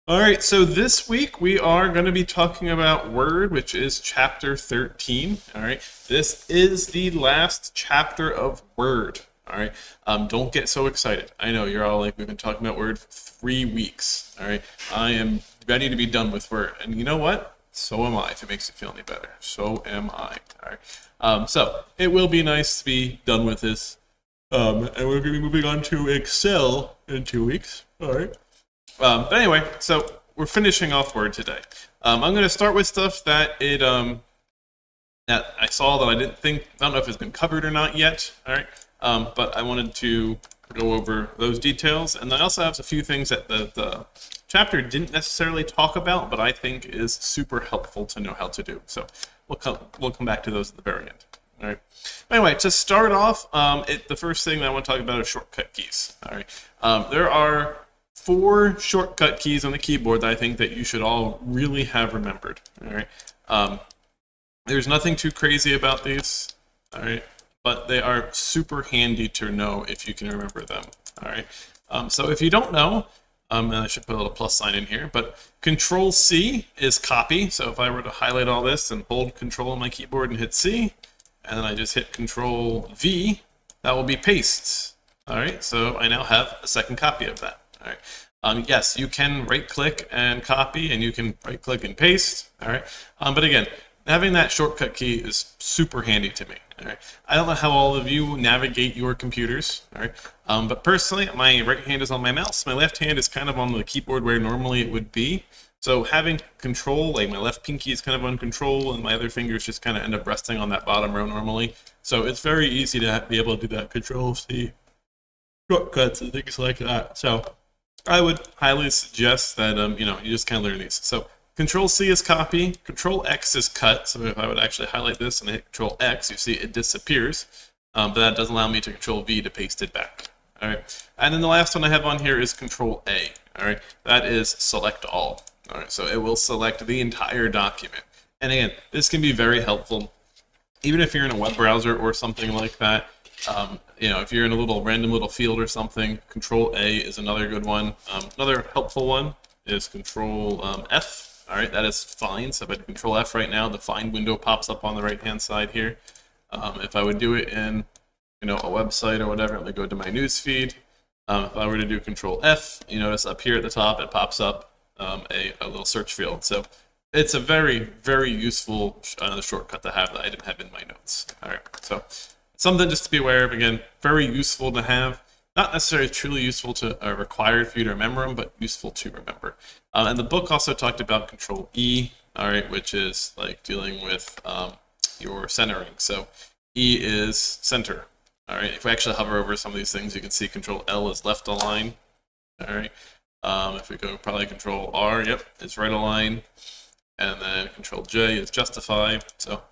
All right, so this week we are going to be talking about Word, which is chapter 13. All right, this is the last chapter of Word. All right, don't get so excited. I know you're all like, we've been talking about Word for 3 weeks. All right, I am ready to be done with Word. And you know what? So am I, if it makes you feel any better. So am I. All right, so it will be nice to be done with this. And we're going to be moving on to Excel in 2 weeks. All right. But anyway, so we're finishing off Word today. I'm going to start with stuff that I saw that I don't know if it's been covered or not yet. All right, but I wanted to go over those details, and I also have a few things that the chapter didn't necessarily talk about, but I think is super helpful to know how to do. So we'll come back to those at the very end. All right. Anyway, to start off, the first thing that I want to talk about is shortcut keys. All right. There are 4 shortcut keys on the keyboard that I think that you should all really have remembered. All right. There's nothing too crazy about these. All right. But they are super handy to know if you can remember them. All right. So if you don't know, and I should put a little plus sign in here, but Control C is copy. So if I were to highlight all this and hold Control on my keyboard and hit C, and then I just hit Control V, that will be paste. All right, so I now have a second copy of that. All right. Yes, you can right-click and copy, and you can right-click and paste. All right. But again, having that shortcut key is super handy to me. All right. I don't know how all of you navigate your computers. All right. But personally, my right hand is on my mouse. My left hand is kind of on the keyboard where normally it would be. So having control, like my left pinky is kind of on control, and my other fingers just kind of end up resting on that bottom row normally. So it's very easy to be able to do that Control C shortcuts and things like that. So I would highly suggest that you just kind of learn these. So Control C is copy, Control X is cut. So if I would actually highlight this and hit Control X, you see it disappears. But that doesn't allow me to Control V to paste it back. All right. And then the last one I have on here is Control A. All right. That is select all. All right. So it will select the entire document. And again, this can be very helpful, even if you're in a web browser or something like that. If you're in a random little field or something, Control A is another good one. Another helpful one is Control F. All right, that is find. So if I do Control F right now, the find window pops up on the right-hand side here. If I would do it in, a website or whatever, let me go to my news feed. If I were to do Control F, you notice up here at the top, it pops up a little search field. So it's a very, very useful shortcut to have that I didn't have in my notes. All right, so something just to be aware of. Again, very useful to have. Not necessarily truly useful to required for you to remember them, but useful to remember. And the book also talked about Control E, all right, which is like dealing with your centering. So E is center. All right. If we actually hover over some of these things, you can see Control L is left align. All right. If we go probably Control R, yep, it's right align. And then Control J is justify. So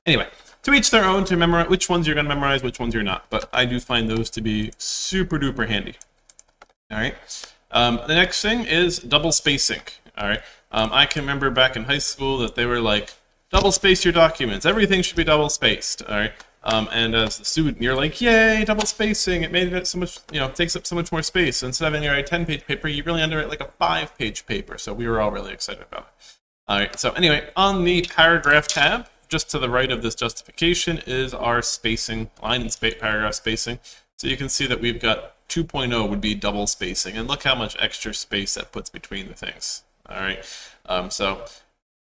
anyway, to each their own to memorize which ones you're going to memorize, which ones you're not. But I do find those to be super duper handy. All right. The next thing is double spacing. All right. I can remember back in high school that they were like, double space your documents. Everything should be double spaced. All right. And as a student, you're like, yay, double spacing. It made it so much, takes up so much more space. So instead of having to write a 10-page paper, you really end up like a 5-page paper. So we were all really excited about it. All right. So anyway, on the paragraph tab, just to the right of this justification is our spacing, line and paragraph spacing. So you can see that we've got 2.0 would be double spacing. And look how much extra space that puts between the things. All right. So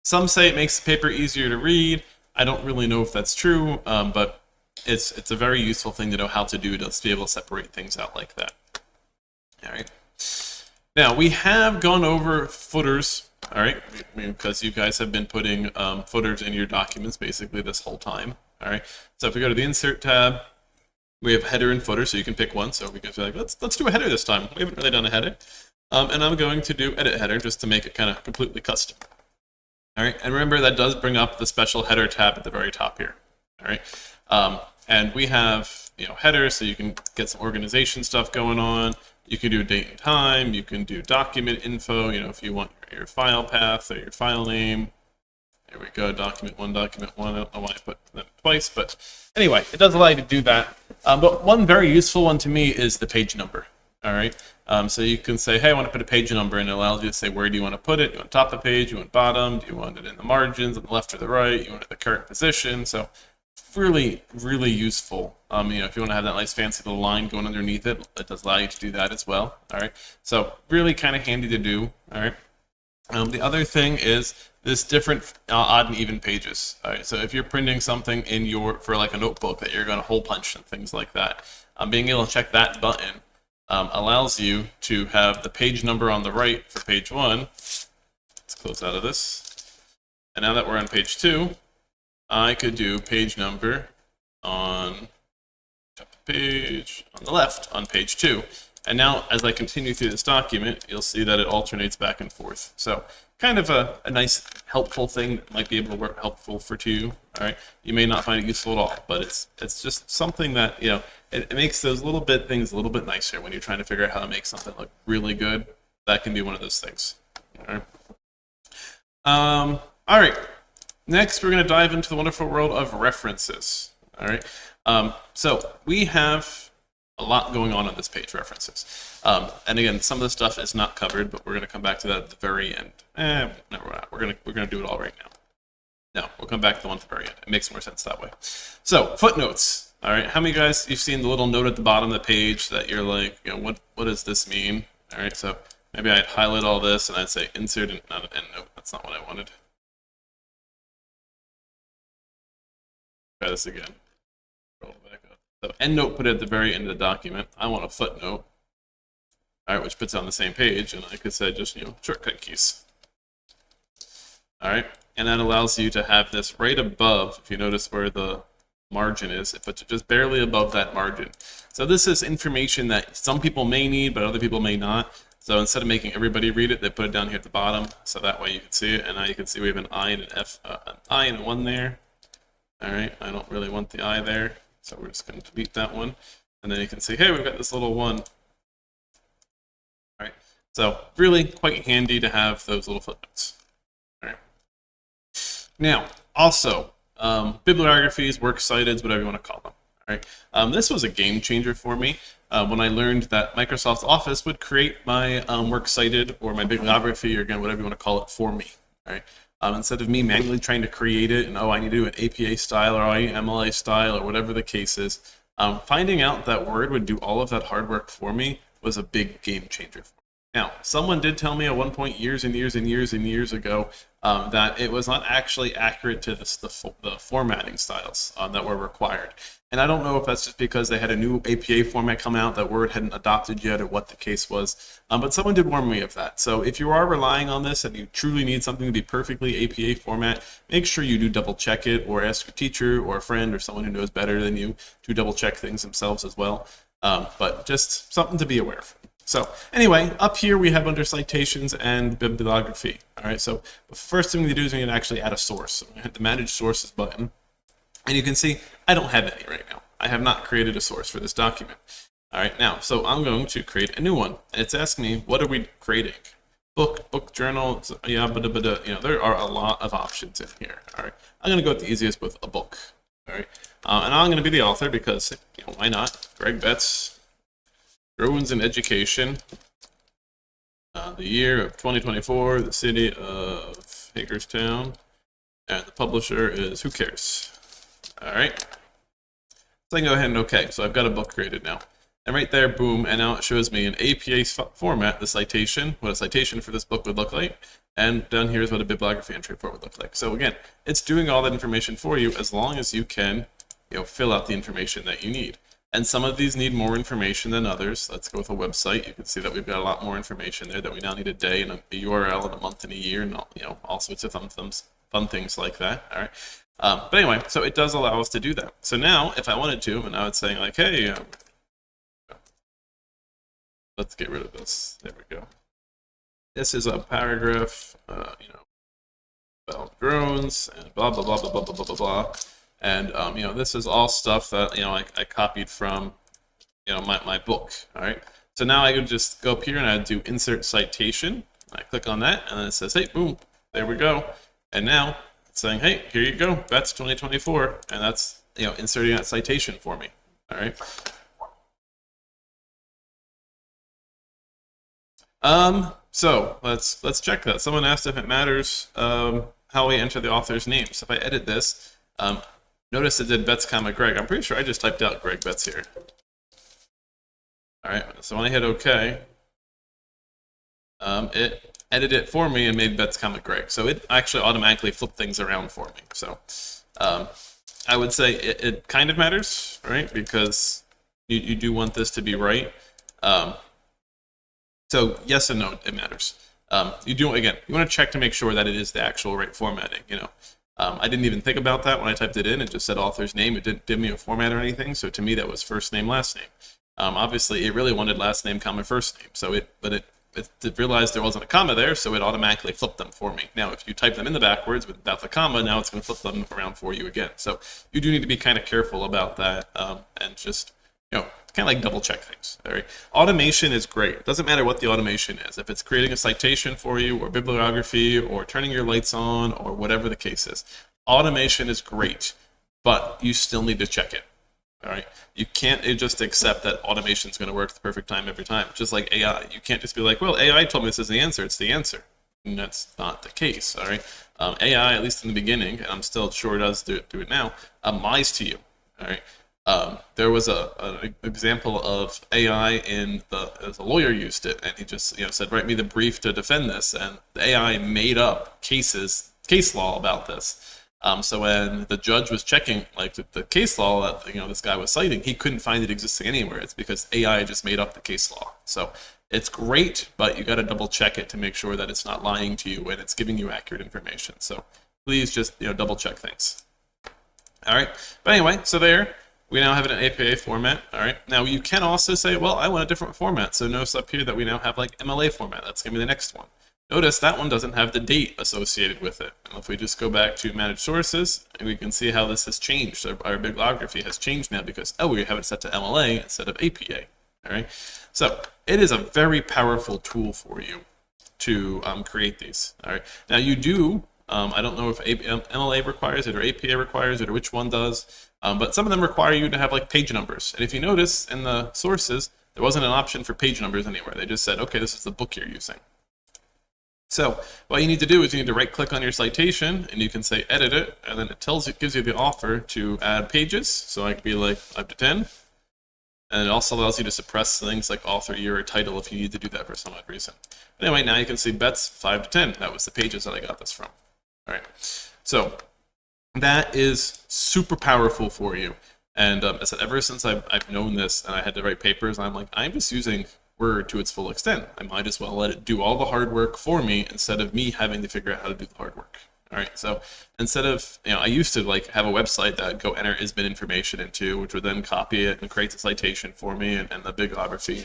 some say it makes the paper easier to read. I don't really know if that's true, but it's a very useful thing to know how to do to be able to separate things out like that. All right. Now, we have gone over footers, all right, because you guys have been putting footers in your documents basically this whole time. All right. So if we go to the Insert tab, we have header and footer, so you can pick one. So we can feel like, let's do a header this time. We haven't really done a header. And I'm going to do edit header just to make it kind of completely custom. All right, and remember that does bring up the special header tab at the very top here. All right, and we have headers, so you can get some organization stuff going on. You can do date and time. You can do document info. If you want your file path or your file name. There we go. Document one. I don't know why I put them twice, but anyway, it does allow you to do that. But one very useful one to me is the page number. All right. So you can say, hey, I want to put a page number, and it allows you to say where do you want to put it. You want top of the page, you want bottom, do you want it in the margins, on the left or the right, you want it in the current position. So really, really useful. If you want to have that nice fancy little line going underneath it, it does allow you to do that as well. All right. So really kind of handy to do. All right. The other thing is this different odd and even pages. All right. So if you're printing something for like a notebook that you're going to hole punch and things like that, being able to check that button allows you to have the page number on the right for page 1. Let's close out of this. And now that we're on page 2, I could do page number on top of the page on the left on page 2. And now as I continue through this document, you'll see that it alternates back and forth. So kind of a nice helpful thing that might be able to work helpful for you. All right. You may not find it useful at all, but it's just something that, it makes those little bit things a little bit nicer when you're trying to figure out how to make something look really good. That can be one of those things. All right. All right. Next, we're going to dive into the wonderful world of references. All right. So we have a lot going on this page, references. And again, some of the stuff is not covered, but we're going to come back to that at the very end. No, we're not. We're going to do it all right now. No, we'll come back to the one at the very end. It makes more sense that way. So footnotes. All right. How many guys you've seen the little note at the bottom of the page that you're like, what does this mean? All right. So maybe I'd highlight all this and I'd say insert not an end note. That's not what I wanted. Try this again. Roll it back up. So endnote put it at the very end of the document. I want a footnote, all right, which puts it on the same page, and I could say just shortcut keys. All right, and that allows you to have this right above. If you notice where the margin is, it puts it just barely above that margin. So this is information that some people may need, but other people may not. So instead of making everybody read it, they put it down here at the bottom, so that way you can see it. And now you can see we have an I and an F, an I and a 1 there. All right, I don't really want the I there, so we're just going to delete that one. And then you can see, hey, we've got this little 1. All right, so really quite handy to have those little footnotes. All right. Now, also, bibliographies, works cited, whatever you want to call them. All right. This was a game changer for me when I learned that Microsoft Office would create my works cited or my bibliography, or again, whatever you want to call it, for me. All right. Instead of me manually trying to create it and, I need to do an APA style or MLA style or whatever the case is, finding out that Word would do all of that hard work for me was a big game changer for me. Now, someone did tell me at one point years and years and years and years ago that it was not actually accurate to the formatting styles that were required. And I don't know if that's just because they had a new APA format come out that Word hadn't adopted yet or what the case was, but someone did warn me of that. So if you are relying on this and you truly need something to be perfectly APA format, make sure you do double check it, or ask your teacher or a friend or someone who knows better than you to double check things themselves as well. But just something to be aware of. So anyway, up here we have under citations and bibliography. All right, so the first thing we do is we can actually add a source. So we hit the Manage Sources button, and you can see I don't have any right now. I have not created a source for this document. All right, now, so I'm going to create a new one. It's asking me, what are we creating? Book, journal, yeah, there are a lot of options in here. All right, I'm going to go with the easiest with a book. All right, and I'm going to be the author because, why not? Greg Betts. Drones in Education, the year of 2024, the city of Hagerstown, and the publisher is Who Cares? All right. So I can go ahead and OK. So I've got a book created now. And right there, boom, and now it shows me in APA format the citation, what a citation for this book would look like. And down here is what a bibliography entry for it would look like. So again, it's doing all that information for you as long as you can fill out the information that you need. And some of these need more information than others. Let's go with a website. You can see that we've got a lot more information there, that we now need a day and a URL and a month and a year and all sorts of fun things like that. All right. But anyway, so it does allow us to do that. So now, if I wanted to, and I would say like, hey, let's get rid of this. There we go. This is a paragraph, about drones and blah blah blah blah blah blah blah blah. And this is all stuff that I copied from my book. All right. So now I could just go up here and I do insert citation. I click on that, and then it says, hey, boom, there we go. And now it's saying, hey, here you go, Betts 2024, and that's inserting that citation for me. All right. So let's check that. Someone asked if it matters how we enter the author's name. So if I edit this, notice it did Betts, Greg. I'm pretty sure I just typed out Greg Betts here. All right, so when I hit OK, it edited it for me and made Betts, Greg. So it actually automatically flipped things around for me. So I would say it kind of matters, right? Because you do want this to be right. So yes and no, it matters. You want to check to make sure that it is the actual right formatting. I didn't even think about that when I typed it in. It just said author's name. It didn't give me a format or anything. So to me, that was first name, last name. Obviously, it really wanted last name, first name. So it realized there wasn't a comma there, so it automatically flipped them for me. Now, if you type them in the backwards without the comma, now it's going to flip them around for you again. So you do need to be kind of careful about that, and just kind of like double check things. All right. Automation is great. It doesn't matter what the automation is. If it's creating a citation for you, or bibliography, or turning your lights on, or whatever the case is, automation is great, but you still need to check it. All right. You can't just accept that automation is going to work at the perfect time every time. Just like AI, you can't just be like, well, AI told me this is the answer. It's the answer. And that's not the case. All right. AI, at least in the beginning, and I'm still sure it does do it now, lies to you. All right. There was an example of AI as a lawyer used it, and he just said, write me the brief to defend this, and the AI made up case law about this. So when the judge was checking like the case law that this guy was citing, he couldn't find it existing anywhere. It's because AI just made up the case law. So it's great, but you got to double check it to make sure that it's not lying to you and it's giving you accurate information. So please just double check things. All right, but anyway, so there. We now have it in APA format. All right. Now you can also say, well, I want a different format. So notice up here that we now have like MLA format. That's going to be the next one. Notice that one doesn't have the date associated with it. And if we just go back to manage sources, and we can see how this has changed. Our bibliography has changed now because, we have it set to MLA instead of APA. All right. So it is a very powerful tool for you to create these. All right. Now you do, I don't know if MLA requires it or APA requires it or which one does. But some of them require you to have like page numbers. And if you notice in the sources, there wasn't an option for page numbers anywhere. They just said, okay, this is the book you're using. So what you need to do is you need to right click on your citation and you can say edit it. And then it gives you the offer to add pages. So I could be like 5 to 10. And it also allows you to suppress things like author, year, or title if you need to do that for some odd reason. But anyway, now you can see Betts 5 to 10. That was the pages that I got this from. All right. So that is super powerful for you. And I said, ever since I've known this and I had to write papers, I'm like, I'm just using Word to its full extent. I might as well let it do all the hard work for me instead of me having to figure out how to do the hard work. All right, so instead of, I used to like have a website that I'd go enter ISBN information into, which would then copy it and create the citation for me and the bibliography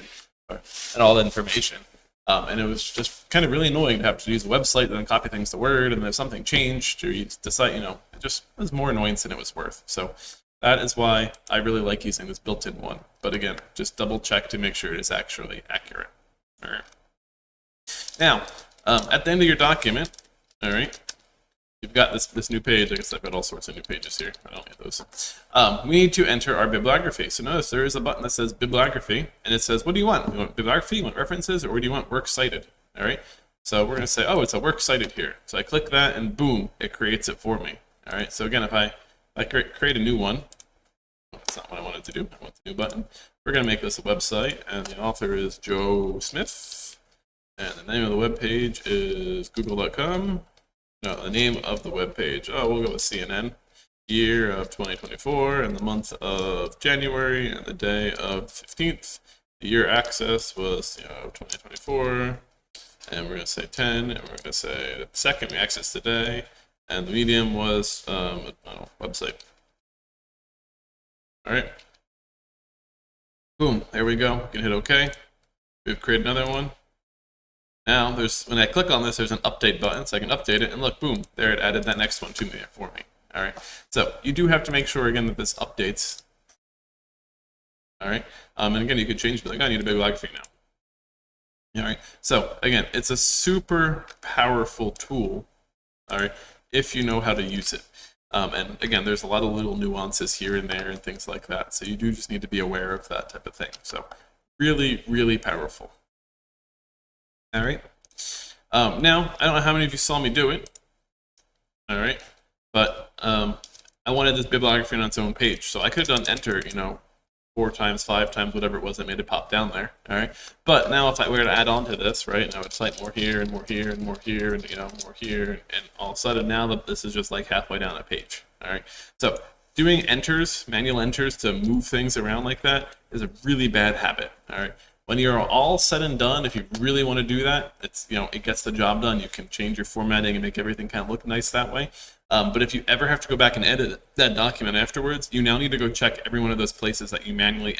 and all the information. And it was just kind of really annoying to have to use the website and then copy things to Word, and if something changed or you decide, it just was more annoyance than it was worth. So that is why I really like using this built-in one. But again, just double check to make sure it is actually accurate. All right. Now, at the end of your document, all right, you've got this new page. I guess I've got all sorts of new pages here. I don't need those. We need to enter our bibliography. So notice there is a button that says bibliography, and it says, what do you want? You want bibliography, you want references, or do you want works cited? All right. So we're going to say, it's a works cited here. So I click that, and boom, it creates it for me. All right. So again, if I create a new one, that's not what I wanted to do. I want the new button. We're going to make this a website, and the author is Joe Smith, and the name of the web page is google.com. No, the name of the web page. We'll go with CNN. Year of 2024, and the month of January, and the day of 15th. The year access was 2024, and we're going to say 10, and we're going to say the second we access today, and the medium was website. All right. Boom, there we go. We can hit OK. We've created another one. Now, when I click on this, there's an update button, so I can update it, and look, boom, there it added that next one to me for me. All right, so you do have to make sure, again, that this updates. All right, and again, you could change, like, I need a bibliography now. All right, so again, it's a super powerful tool, all right, if you know how to use it. And again, there's a lot of little nuances here and there and things like that, so you do just need to be aware of that type of thing. So really, really powerful. All right. Now, I don't know how many of you saw me do it. All right. But I wanted this bibliography on its own page. So I could have done enter, 4 times, 5 times, whatever it was that made it pop down there. All right. But now if I were to add on to this, right, I would cite more here and more here and more here and, more here. And all of a sudden now that this is just like halfway down a page. All right. So doing enters, manual enters to move things around like that is a really bad habit. All right. When you're all said and done, if you really want to do that, it gets the job done. You can change your formatting and make everything kind of look nice that way. But if you ever have to go back and edit that document afterwards, you now need to go check every one of those places that you manually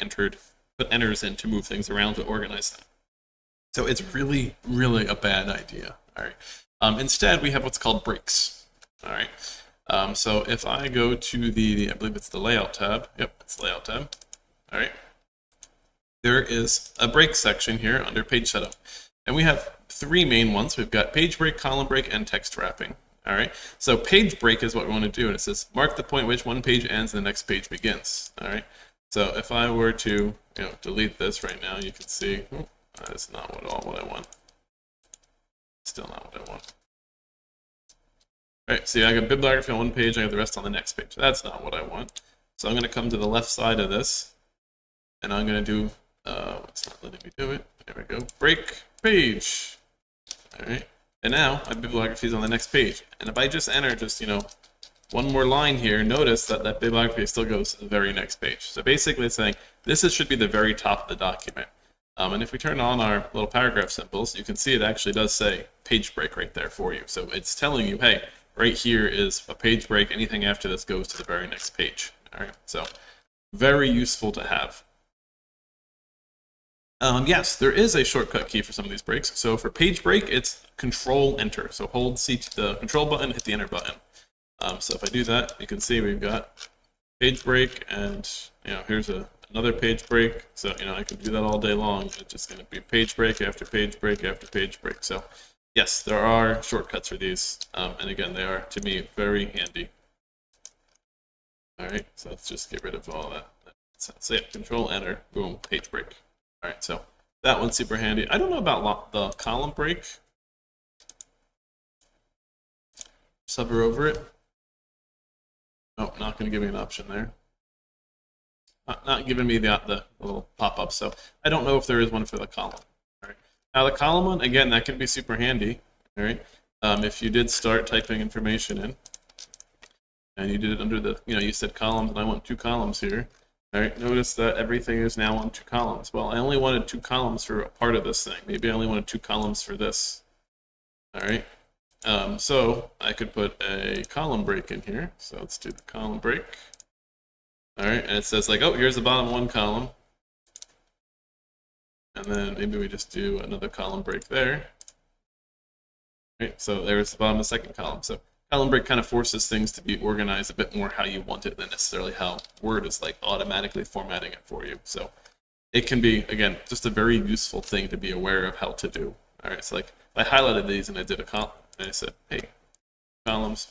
put enters in to move things around to organize them. So it's really, really a bad idea. All right. Instead, we have what's called breaks. All right. So if I go to I believe it's the layout tab. Yep, it's the layout tab. All right. There is a break section here under page setup. And we have 3 main ones. We've got page break, column break, and text wrapping. All right. So page break is what we want to do. And it says mark the point which one page ends and the next page begins. All right. So if I were to delete this right now, you can see that's not what I want. Still not what I want. All right. See, I got bibliography on one page. I got the rest on the next page. That's not what I want. So I'm going to come to the left side of this, and I'm going to do. It's not letting me do it. There we go. Break page. All right. And now my bibliography is on the next page. And if I just enter one more line here, notice that bibliography still goes to the very next page. So basically it's saying this should be the very top of the document. And if we turn on our little paragraph symbols, you can see it actually does say page break right there for you. So it's telling you, hey, right here is a page break. Anything after this goes to the very next page. All right. So very useful to have. Yes, there is a shortcut key for some of these breaks. So for page break, it's Control-Enter. So hold the Control button, hit the Enter button. So if I do that, you can see we've got page break, and here's another page break. So I can do that all day long. It's just going to be page break after page break after page break. So yes, there are shortcuts for these, and again, they are to me very handy. All right, so let's just get rid of all that. So yeah, Control-Enter, boom, page break. All right, so that one's super handy. I don't know about the column break. Just hover over it. Oh, not going to give me an option there. Not giving me the little pop-up, so I don't know if there is one for the column. All right. Now the column one, again, that can be super handy. All right. If you did start typing information in, and you did it under you said columns, and I want 2 columns here. All right, notice that everything is now on 2 columns. Well, I only wanted 2 columns for a part of this thing. Maybe I only wanted 2 columns for this. All right, so I could put a column break in here. So let's do the column break. All right, and it says like, oh, here's the bottom 1 column. And then maybe we just do another column break there. All right, so there's the bottom of the 2nd column. So column break kind of forces things to be organized a bit more how you want it than necessarily how Word is like automatically formatting it for you. So it can be, again, just a very useful thing to be aware of how to do. All right, so like I highlighted these and I did a column, and I said, hey, columns,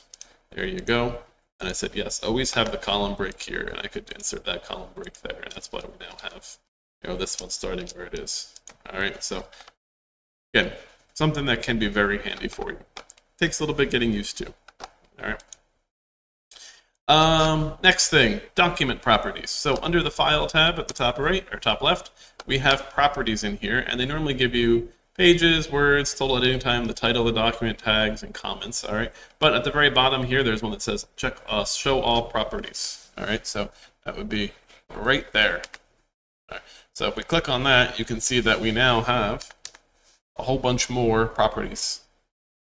there you go. And I said, yes, always have the column break here, and I could insert that column break there, and that's why we now have this one starting where it is. All right, so again, something that can be very handy for you. Takes a little bit getting used to. All right. Next thing, document properties. So under the File tab at the top right or top left, we have properties in here, and they normally give you pages, words, total editing time, the title of the document, tags, and comments. All right. But at the very bottom here, there's one that says show all properties. All right. So that would be right there. All right. So if we click on that, you can see that we now have a whole bunch more properties.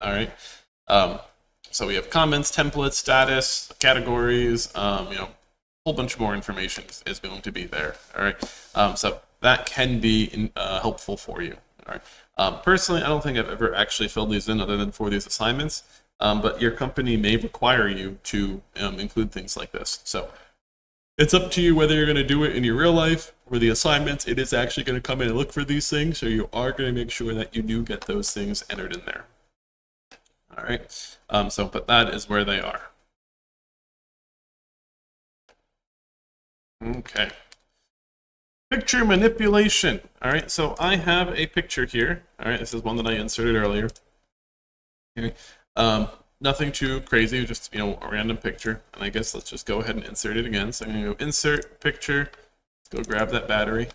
All right. So we have comments, templates, status, categories, a whole bunch more information is going to be there. All right. So that can be helpful for you. All right. Personally, I don't think I've ever actually filled these in other than for these assignments, but your company may require you to include things like this. So it's up to you whether you're going to do it in your real life or the assignments. It is actually going to come in and look for these things, so you are going to make sure that you do get those things entered in there. All right, but that is where they are. Okay. Picture manipulation. All right, so I have a picture here. All right, this is one that I inserted earlier. Okay. Nothing too crazy, just a random picture. And I guess let's just go ahead and insert it again. So I'm gonna go insert picture. Let's go grab that battery.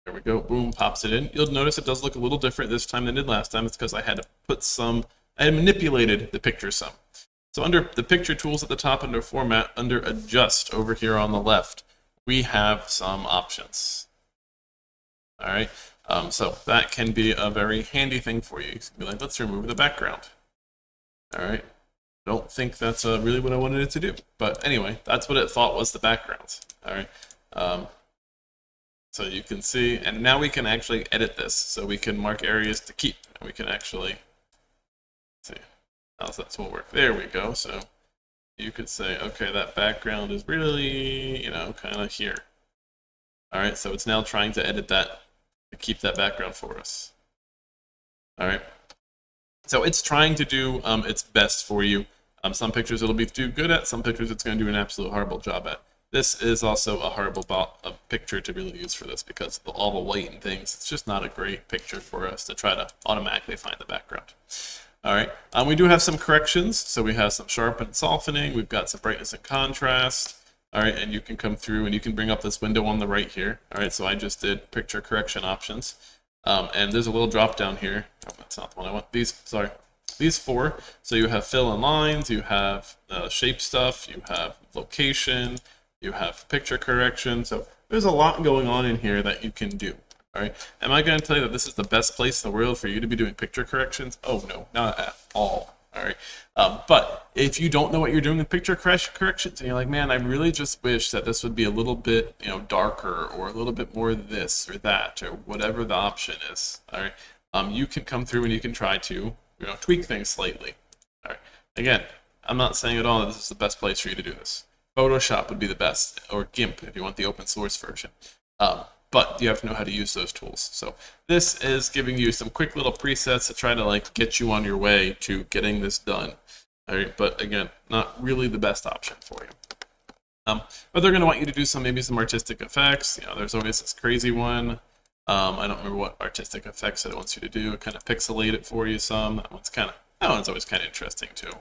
There we go. Boom, pops it in. You'll notice it does look a little different this time than it did last time. It's because I had to put I had manipulated the picture some. So under the picture tools at the top, under format, under adjust over here on the left, we have some options. All right. So that can be a very handy thing for you. You can be like, let's remove the background. All right. Don't think that's really what I wanted it to do. But anyway, that's what it thought was the background. All right. So you can see, and now we can actually edit this. So we can mark areas to keep. And we can actually see how that's will work. There we go. So you could say, okay, that background is really, kind of here. All right. So it's now trying to edit that to keep that background for us. All right. So it's trying to do its best for you. Some pictures it'll be too good at, some pictures it's going to do an absolute horrible job at. This is also a horrible picture to really use for this because of all the white and things. It's just not a great picture for us to try to automatically find the background. All right, we do have some corrections. So we have some sharpen and softening. We've got some brightness and contrast. All right, and you can come through and you can bring up this window on the right here. All right, so I just did picture correction options. And there's a little drop down here. Oh, that's not the one I want. These four. So you have fill and lines, you have shape stuff, you have location, you have picture correction. So there's a lot going on in here that you can do. All right. Am I going to tell you that this is the best place in the world for you to be doing picture corrections? Oh no, not at all. All right. But if you don't know what you're doing with picture corrections and you're like, man, I really just wish that this would be a little bit, darker or a little bit more this or that or whatever the option is. All right. You can come through and you can try to, tweak things slightly. All right. Again, I'm not saying at all that this is the best place for you to do this. Photoshop would be the best, or GIMP if you want the open source version. But you have to know how to use those tools. So this is giving you some quick little presets to try to get you on your way to getting this done. All right, but again, not really the best option for you. But they're going to want you to do maybe some artistic effects. There's always this crazy one. I don't remember what artistic effects it wants you to do. It kind of pixelate it for you some. That one's always kind of interesting too.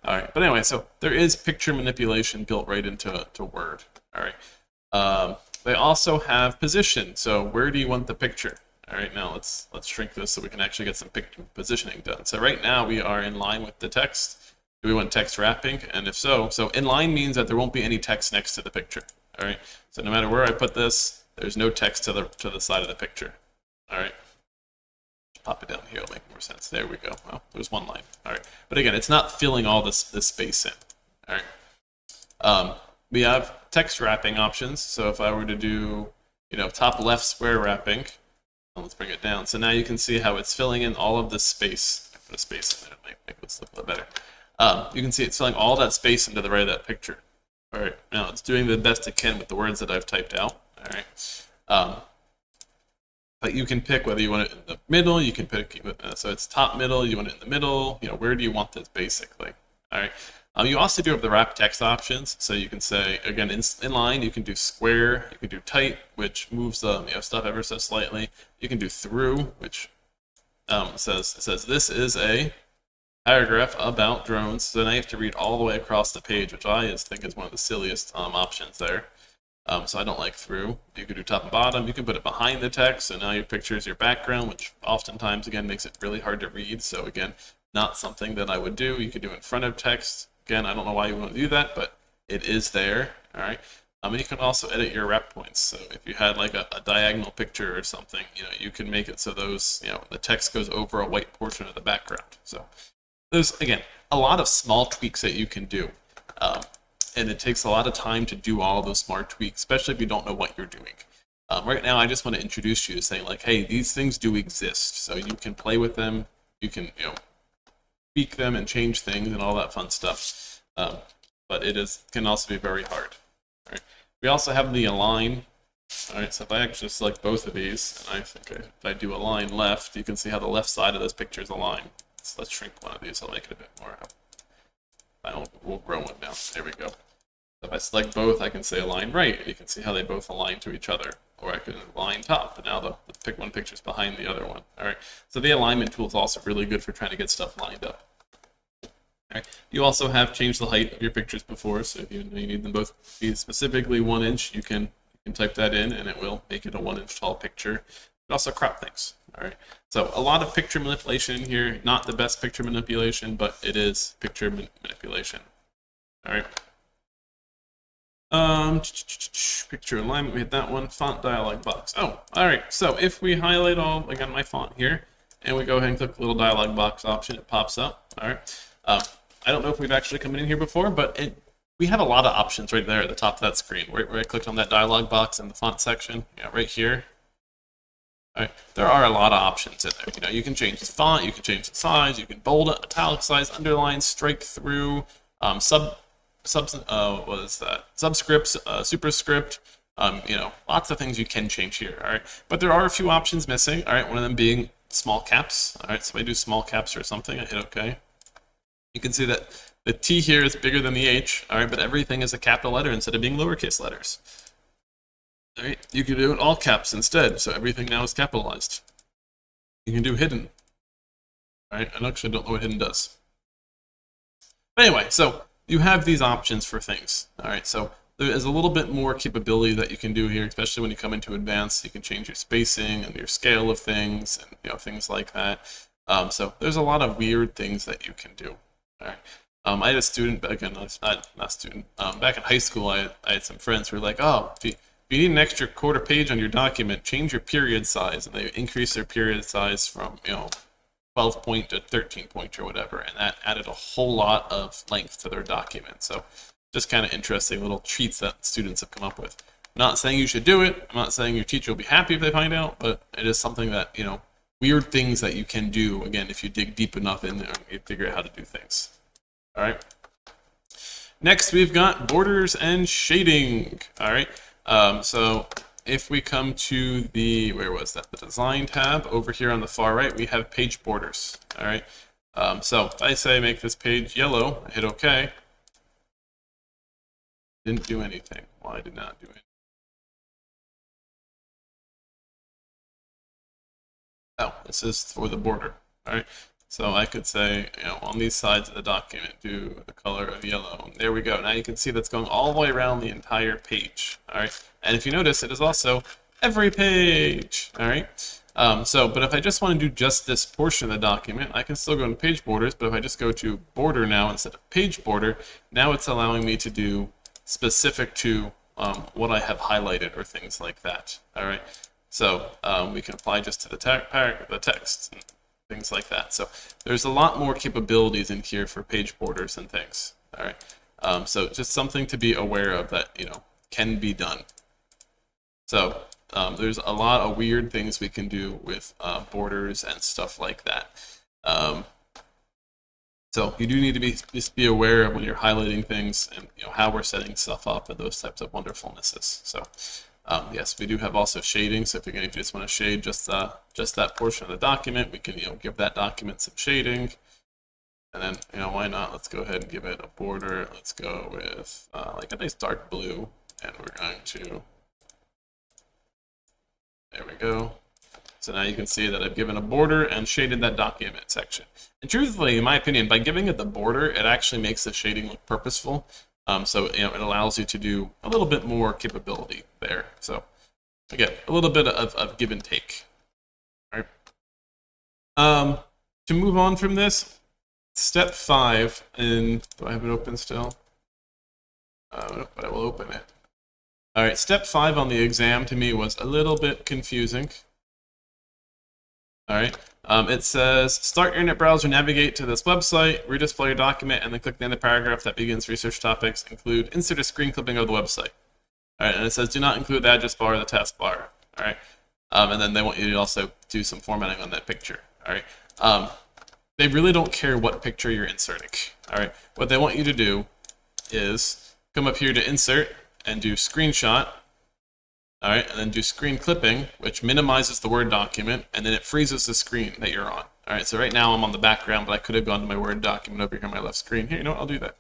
All right, but anyway, so there is picture manipulation built right into Word. All right. They also have position. So where do you want the picture? All right, now let's shrink this so we can actually get some picture positioning done. So right now we are in line with the text. Do we want text wrapping? And if so in line means that there won't be any text next to the picture. All right. So no matter where I put this, there's no text to the side of the picture. All right. Pop it down here, it'll make more sense. There we go. Well, there's one line. All right. But again, it's not filling all this space in. All right. We have text wrapping options. So if I were to do, top left square wrapping, let's bring it down. So now you can see how it's filling in all of this space. I put a space in there to make this look a little better. You can see it's filling all that space into the right of that picture. All right. Now it's doing the best it can with the words that I've typed out. All right. But you can pick whether you want it in the middle. You can pick, so it's top middle. You want it in the middle. Where do you want this basically? All right. You also do have the wrap text options. So you can say, again, in line, you can do square. You can do tight, which moves stuff ever so slightly. You can do through, which says this is a paragraph about drones. So then I have to read all the way across the page, which I think is one of the silliest options there. So I don't like through. You can do top and bottom. You can put it behind the text, so now your picture is your background, which oftentimes, again, makes it really hard to read. So again, not something that I would do. You could do in front of text. Again, I don't know why you want to do that, but it is there. All right. And you can also edit your wrap points. So if you had like a diagonal picture or something, you can make it so those, the text goes over a white portion of the background. So there's, again, a lot of small tweaks that you can do. And it takes a lot of time to do all those smart tweaks, especially if you don't know what you're doing. Right now, I just want to introduce you to saying like, hey, these things do exist. So you can play with them. You can, tweak them and change things and all that fun stuff. But can also be very hard. All right. We also have the align. All right, so if I actually select both of these, and I think if I do align left, you can see how the left side of this picture is aligned. So let's shrink one of these. I'll make it a bit more. We'll grow one down. There we go. If I select both, I can say align right, and you can see how they both align to each other. Or I can align top, and now the one picture's behind the other one. All right. So the alignment tool is also really good for trying to get stuff lined up. All right. You also have changed the height of your pictures before, so if you need them both to be specifically 1 inch, you can type that in, and it will make it a 1 inch tall picture. It also crop things. All right. So a lot of picture manipulation here. Not the best picture manipulation, but it is picture manipulation. All right. Picture alignment, we hit that one. Font dialog box. Oh, all right. So if we highlight all, again, my font here, and we go ahead and click the little dialog box option, it pops up. All right. I don't know if we've actually come in here before, but we have a lot of options right there at the top of that screen. Where I clicked on that dialog box in the font section, right here. All right. There are a lot of options in there. You can change the font, you can change the size, you can bold it, italicize, underline, strike through, subscripts, superscript, lots of things you can change here. All right, but there are a few options missing. All right, one of them being small caps. All right, so if I do small caps or something, I hit OK. You can see that the T here is bigger than the H. All right, but everything is a capital letter instead of being lowercase letters. All right, you can do it all caps instead, so everything now is capitalized. You can do hidden. All right, I actually don't know what hidden does. But anyway, so you have these options for things. All right, so there is a little bit more capability that you can do here, especially when you come into advanced. You can change your spacing and your scale of things, and things like that. So there's a lot of weird things that you can do. All right. I had a student, again, not student. Back in high school, I had some friends who were like, "Oh, if you need an extra quarter page on your document, change your period size," and they increased their period size from 12 point to 13 point or whatever, and that added a whole lot of length to their document. So just kind of interesting little treats that students have come up with. I'm not saying you should do it. I'm not saying your teacher will be happy if they find out, but it is something that, weird things that you can do, again, if you dig deep enough in there and you figure out how to do things. All right. Next, we've got borders and shading. All right. So if we come to the, the design tab over here on the far right, we have page borders. All right. So if I say make this page yellow, I hit OK. Didn't do anything. Well, I did not do it. Oh, this is for the border. All right. So I could say, on these sides of the document, do the color of yellow. There we go. Now you can see that's going all the way around the entire page. All right. And if you notice, it is also every page. All right. But if I just want to do just this portion of the document, I can still go into page borders. But if I just go to border now instead of page border, now it's allowing me to do specific to what I have highlighted or things like that. All right. So we can apply just to the text. Things like that. So there's a lot more capabilities in here for page borders and things. All right. So just something to be aware of that, can be done. So there's a lot of weird things we can do with borders and stuff like that. So you do need to just be aware of when you're highlighting things and how we're setting stuff up and those types of wonderfulnesses. So yes, we do have also shading. So if you just want to shade just that portion of the document, we can give that document some shading. And then why not? Let's go ahead and give it a border. Let's go with like a nice dark blue, and we're going to. There we go. So now you can see that I've given a border and shaded that document section. And truthfully, in my opinion, by giving it the border, it actually makes the shading look purposeful. So it allows you to do a little bit more capability there. So again, a little bit of give and take. All right. To move on from this, step 5, and do I have it open still? But I will open it. All right, step 5 on the exam to me was a little bit confusing. All right. It says, start your internet browser, navigate to this website, redisplay your document, and then click the end of the paragraph that begins research topics. Include, insert a screen clipping of the website. All right, and it says, do not include the address bar or the taskbar. All right. And then they want you to also do some formatting on that picture. All right. They really don't care what picture you're inserting. All right. What they want you to do is come up here to insert and do screenshot. All right, and then do screen clipping, which minimizes the Word document, and then it freezes the screen that you're on. All right, so right now I'm on the background, but I could have gone to my Word document over here on my left screen. Here, you know what? I'll do that.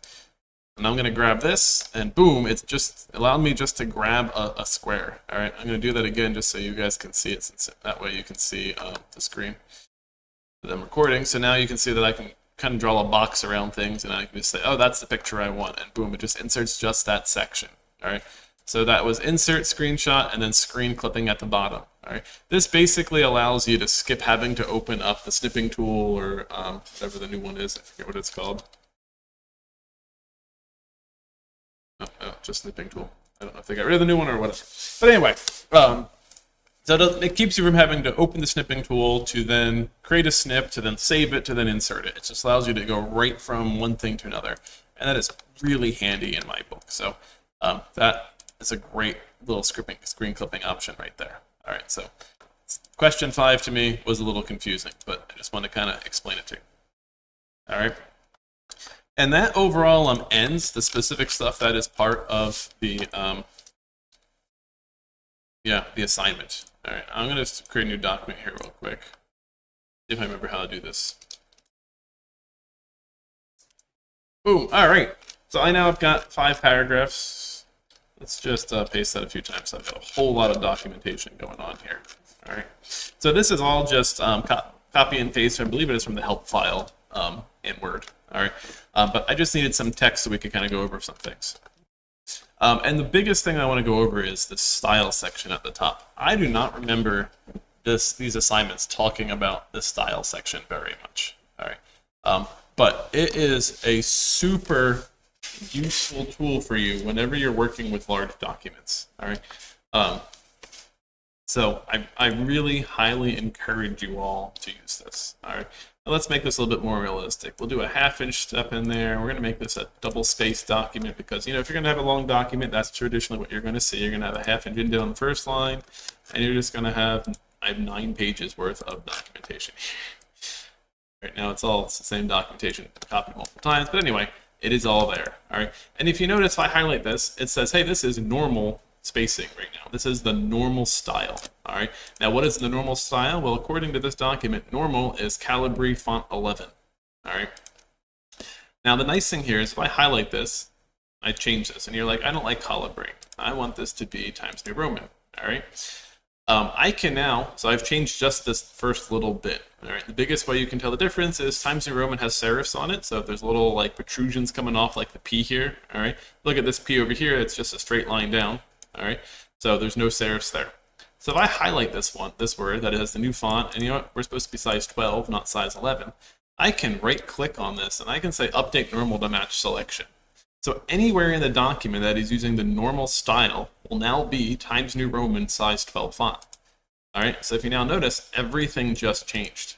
And I'm going to grab this, and boom, it's just allowed me just to grab a square. All right, I'm going to do that again just so you guys can see it, since that way you can see the screen that I'm recording. So now you can see that I can kind of draw a box around things, and I can just say, oh, that's the picture I want, and boom, it just inserts just that section. All right, so that was insert screenshot and then screen clipping at the bottom. All right, this basically allows you to skip having to open up the snipping tool or whatever the new one is. I forget what it's called. Oh, just snipping tool. I don't know if they got rid of the new one or whatever. But anyway, so it keeps you from having to open the snipping tool to then create a snip, to then save it, to then insert it. It just allows you to go right from one thing to another. And that is really handy in my book. So that is a great little screen clipping option right there. All right, so question 5 to me was a little confusing, but I just want to kind of explain it to you. All right. And that overall ends the specific stuff that is part of the the assignment. All right, I'm going to create a new document here real quick. See if I remember how to do this. Boom. All right. So I now have got 5 paragraphs. Let's just paste that a few times. I've got a whole lot of documentation going on here. All right. So this is all just copy and paste. I believe it is from the help file in Word. All right. But I just needed some text so we could kind of go over some things. And the biggest thing I want to go over is the style section at the top. I do not remember these assignments talking about the style section very much. All right. But it is a super useful tool for you whenever you're working with large documents. All right. So I really highly encourage you all to use this. All right. Now let's make this a little bit more realistic. We'll do a half-inch step in there. We're going to make this a double-spaced document because, if you're going to have a long document, that's traditionally what you're going to see. You're going to have a half-inch indent on the first line, and you're just going to have 9 pages worth of documentation. Right now, it's the same documentation copied multiple times, but anyway, it is all there. All right. And if you notice, if I highlight this, it says, hey, this is normal spacing right now. This is the normal style. All right. Now, what is the normal style? Well, according to this document, normal is Calibri font 11. All right. Now, the nice thing here is if I highlight this, I change this, and you're like, I don't like Calibri. I want this to be Times New Roman. All right. I can now, so I've changed just this first little bit. All right. The biggest way you can tell the difference is Times New Roman has serifs on it. So if there's little like protrusions coming off like the P here, all right. Look at this P over here. It's just a straight line down. All right. So there's no serifs there. So if I highlight this word that has the new font, and you know what, we're supposed to be size 12, not size 11, I can right click on this and I can say update normal to match selection. So anywhere in the document that is using the normal style will now be Times New Roman size 12 font. All right, so if you now notice, everything just changed.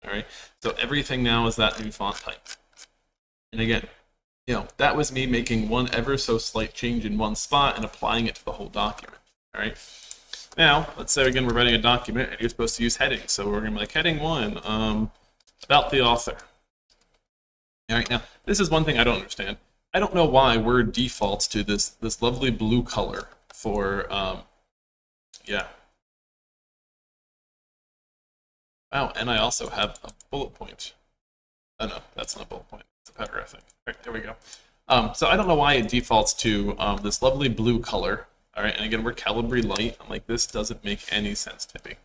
All right, so everything now is that new font type. And again, that was me making one ever so slight change in one spot and applying it to the whole document. All right. Now, let's say again we're writing a document and you're supposed to use headings. So we're going to be like heading 1, about the author. All right, now this is one thing I don't understand. I don't know why Word defaults to this lovely blue color for Wow, and I also have a bullet point. Oh no, that's not a bullet point. It's a paragraph thing. All right, there we go. So I don't know why it defaults to this lovely blue color. All right, and again, we're Calibri light. I'm like, this doesn't make any sense to me.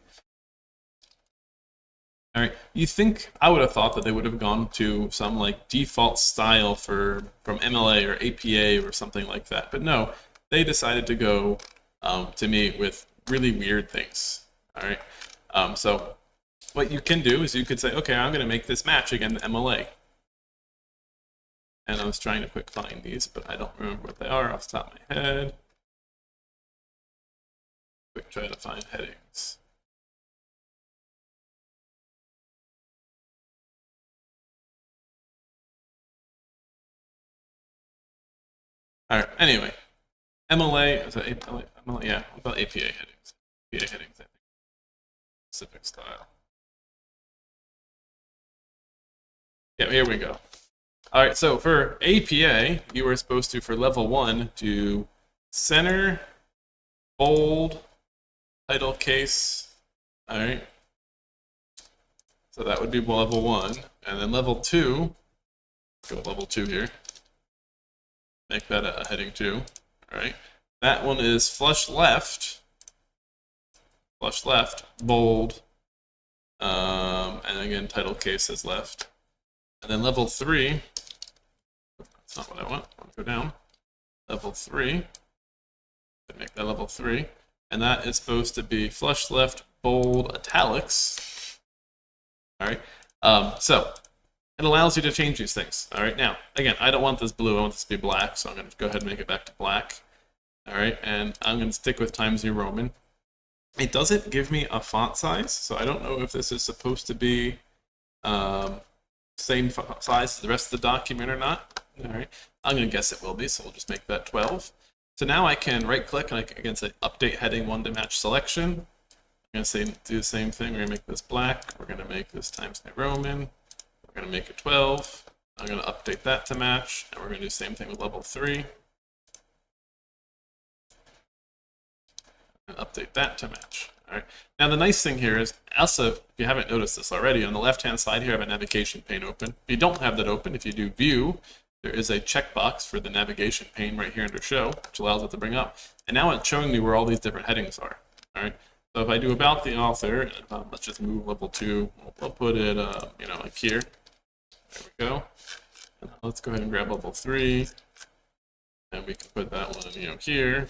All right, you think I would have thought that they would have gone to some like default style from MLA or APA or something like that, but no, they decided to go to me with really weird things. All right, so what you can do is you could say, okay, I'm going to make this match again to MLA. And I was trying to quick find these, but I don't remember what they are off the top of my head. Quick try to find headings. All right, anyway, MLA, is that MLA? Yeah, what about APA headings? APA headings, I think. Specific style. Yeah, here we go. All right, so for APA, you were supposed to, for level 1, do center, bold, title case. All right. So that would be level 1. And then level 2, go level 2 here. Make that a heading 2. All right. That one is flush left, bold, and again, title case is left. And then level 3, that's not what I want. I want to go down. Level 3, make that level 3. And that is supposed to be flush left, bold, italics. All right. So it allows you to change these things. All right. Now, again, I don't want this blue. I want this to be black. So I'm going to go ahead and make it back to black. All right. And I'm going to stick with Times New Roman. It doesn't give me a font size. So I don't know if this is supposed to be same size as the rest of the document or not. All right. I'm going to guess it will be. So we'll just make that 12. So now I can right click and I can say update heading 1 to match selection. I'm going to do the same thing. We're going to make this black. We're going to make this Times New Roman. We're going to make it 12. I'm going to update that to match. And we're going to do the same thing with level 3. And update that to match. All right. Now the nice thing here is also, if you haven't noticed this already, on the left-hand side here I have a navigation pane open. If you don't have that open, if you do view, there is a checkbox for the navigation pane right here under show, which allows it to bring up. And now it's showing me where all these different headings are. All right. So if I do about the author, let's just move level 2. We'll put it, like here. There we go. And let's go ahead and grab level 3, and we can put that one, here.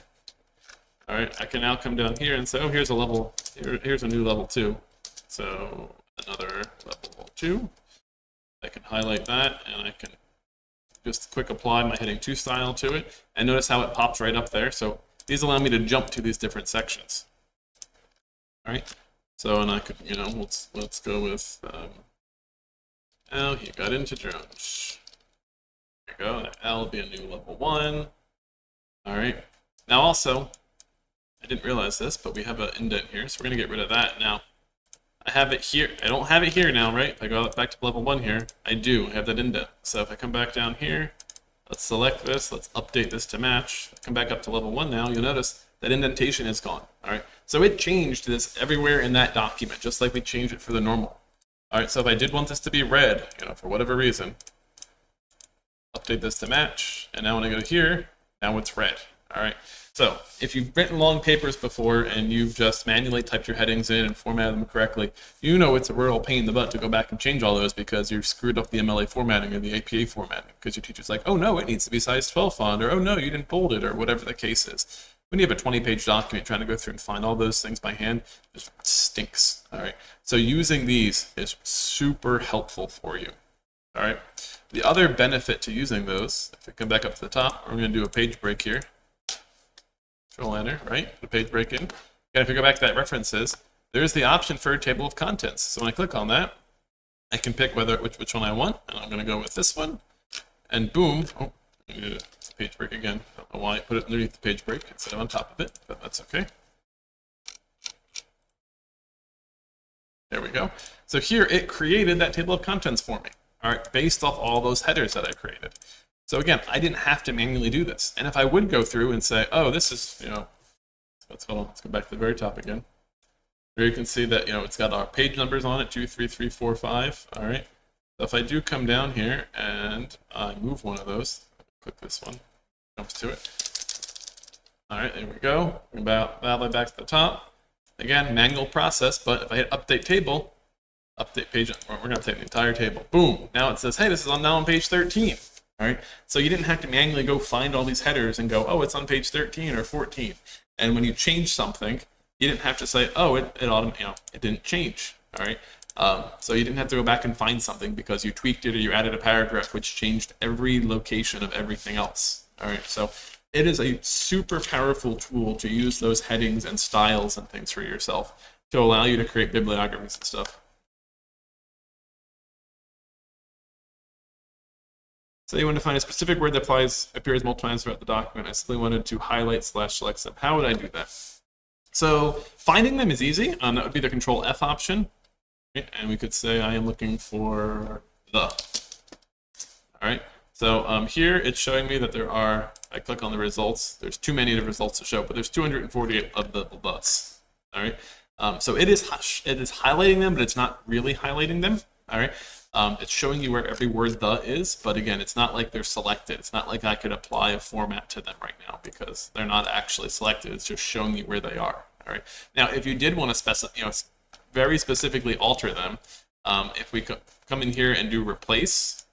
All right. I can now come down here and say, oh, here's a level. Here's a new level 2. So another level 2. I can highlight that, and I can just quick apply my heading 2 style to it, and notice how it pops right up there. So these allow me to jump to these different sections. All right. So, and I could, let's go with, L, he got into drones. There you go. That L will be a new level 1. All right. Now also, I didn't realize this, but we have an indent here, so we're going to get rid of that. Now, I have it here. I don't have it here now, right? If I go back to level 1 here, I do have that indent. So if I come back down here, let's select this, let's update this to match. Come back up to level 1 now, you'll notice that indentation is gone. All right. So it changed this everywhere in that document, just like we changed it for the normal. All right. So if I did want this to be red, for whatever reason, update this to match. And now when I go here, now it's red. All right. So if you've written long papers before and you've just manually typed your headings in and formatted them correctly, it's a real pain in the butt to go back and change all those because you've screwed up the MLA formatting or the APA formatting because your teacher's like, oh no, it needs to be size 12 font, or oh no, you didn't bold it, or whatever the case is. When you have a 20-page document, trying to go through and find all those things by hand just stinks. All right. So using these is super helpful for you. All right. The other benefit to using those, if we come back up to the top, we're going to do a page break here. Control Enter, right? The page break in. And if we go back to that references, there's the option for a table of contents. So when I click on that, I can pick which one I want, and I'm going to go with this one. And boom, oh, I need a page break again. I don't know why I put it underneath the page break instead of on top of it, but that's okay. There we go. So here it created that table of contents for me. All right, based off all those headers that I created. So again, I didn't have to manually do this. And if I would go through and say, oh, this is, let's go back to the very top again. Here you can see that, it's got our page numbers on it, 2, 3, 3, 4, 5. All right. So if I do come down here and I move one of those, click this one, jumps to it. All right, there we go. About that way back to the top. Again, manual process, but if I hit update table, update page, we're going to update the entire table. Boom. Now it says, hey, this is now on page 13. All right. So you didn't have to manually go find all these headers and go, oh, it's on page 13 or 14. And when you change something, you didn't have to say, oh, it didn't change. All right. So you didn't have to go back and find something because you tweaked it or you added a paragraph, which changed every location of everything else. All right. So it is a super powerful tool to use those headings and styles and things for yourself to allow you to create bibliographies and stuff. So you want to find a specific word that appears multiple times throughout the document. I simply wanted to highlight / select them. How would I do that? So finding them is easy. That would be the Control F option. Okay? And we could say I am looking for the. All right. So here it's showing me that there are, I click on the results. There's too many of the results to show, but there's 248 of the thus. All right. So it is highlighting them, but it's not really highlighting them. All right. It's showing you where every word the is, but again, it's not like they're selected. It's not like I could apply a format to them right now because they're not actually selected. It's just showing you where they are. All right. Now, if you did want to specify, very specifically alter them, if we come in here and do replace,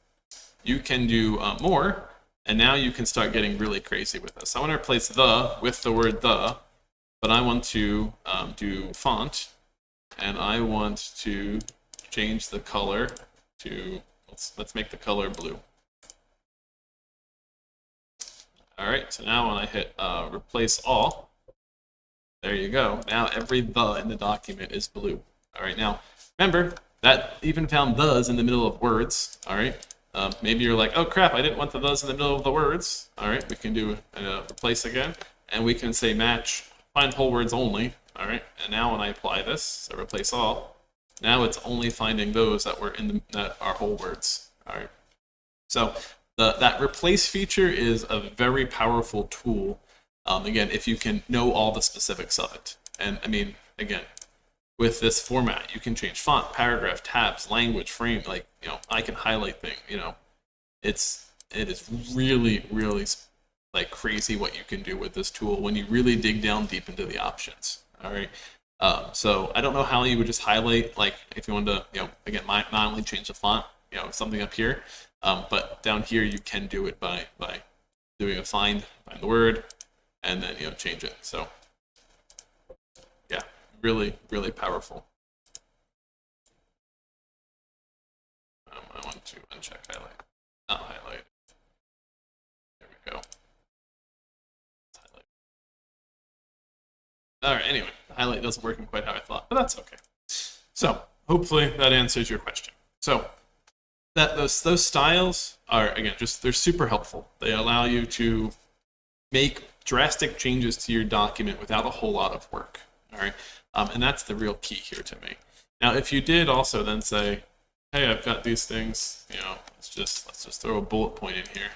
you can do more, and now you can start getting really crazy with this. I want to replace the with the word the, but I want to do font, and I want to change the color to, let's make the color blue. All right, so now when I hit replace all, there you go. Now every the in the document is blue. All right, now remember that even found thes in the middle of words. All right, maybe you're like, oh crap, I didn't want the thes in the middle of the words. All right, we can do replace again, and we can say match, find whole words only. All right, and now when I apply this, so replace all, now it's only finding those that were that are whole words. All right, so that replace feature is a very powerful tool. Again, if you can know all the specifics of it. And I mean, again, with this format, you can change font, paragraph, tabs, language, frame, like, I can highlight things, it is really, really like crazy what you can do with this tool when you really dig down deep into the options. All right. So I don't know how you would just highlight, like if you wanted to, again, not only change the font, something up here, but down here you can do it by doing a find the word, and then change it. So yeah, really, really powerful. I want to uncheck highlight, not highlight. There we go. Highlight. All right. Anyway, the highlight doesn't work quite how I thought, but that's okay. So hopefully that answers your question. So those styles are, again, they're super helpful. They allow you to make drastic changes to your document without a whole lot of work. All right, and that's the real key here to me. Now, if you did also then say, hey, I've got these things, let's just throw a bullet point in here.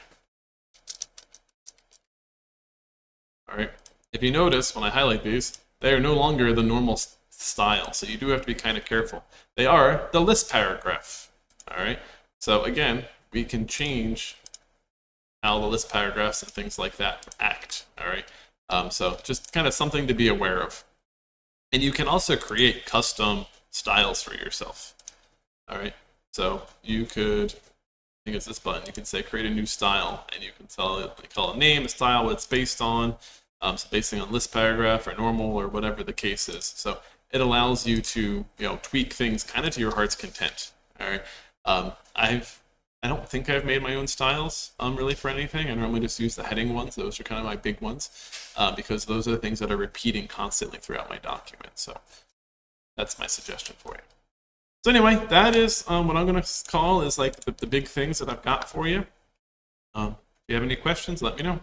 All right, if you notice when I highlight these, they are no longer the normal style, so you do have to be kind of careful. They are the list paragraph. All right, so again, we can change how the list paragraphs and things like that act. All right, so just kind of something to be aware of. And you can also create custom styles for yourself. All right, so you could, I think it's this button, you can say create a new style, and you can call it a name, a style, what it's based on, so basing on list paragraph or normal or whatever the case is. So it allows you to tweak things kind of to your heart's content. All right, I don't think I've made my own styles really for anything. I normally just use the heading ones. Those are kind of my big ones because those are the things that are repeating constantly throughout my document. So that's my suggestion for you. So anyway, that is what I'm going to call is like the big things that I've got for you. If you have any questions, let me know.